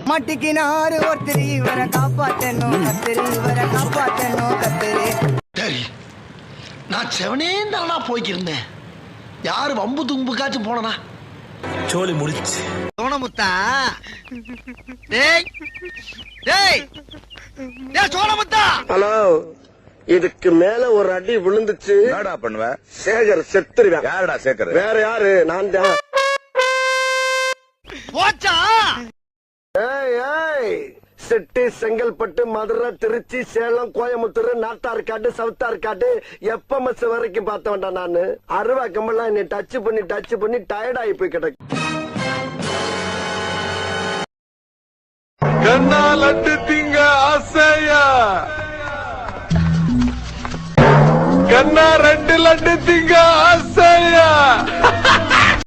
மாட்டிக்கினாரு ஒருத்தர் இவரை காப்பாத்தணும் கத்திரி இவரை காப்பாத்தணும் கத்திரி. சரி நான் செவனே தானா போய்க்கிருந்தேன். யாரு வம்பு தும்புக்காச்சும் போனா சோழி முடிச்சு சோனமுத்தா. டேய் டேய் டேய் சோனமுத்தா. ஹலோ, இதுக்கு மேல ஒரு அடி விழுந்துச்சு என்னடா பண்ணுவ? சேகர் செத்துருவேன். யாருடா சேகர்? வேற யாரு? நான் தான். போச்சா? ஏய் ஏய், செட்டி, செங்கல்பட்டு, மதுரை, திருச்சி, சேலம், கோயம்புத்தூர், நாட்டார்காடு, சவுத்தார்காடு, எப்பமஸ் வரைக்கும் பார்த்த வேண்டாம். நானு அருவா கம்பெல்லாம் என்னை டச் பண்ணி டயர்ட் ஆகி போய் கிடக்கு. கண்ணா லட்டு திங்க ஆசையா, கண்ணா 2 லட்டு திங்க ஆசையா.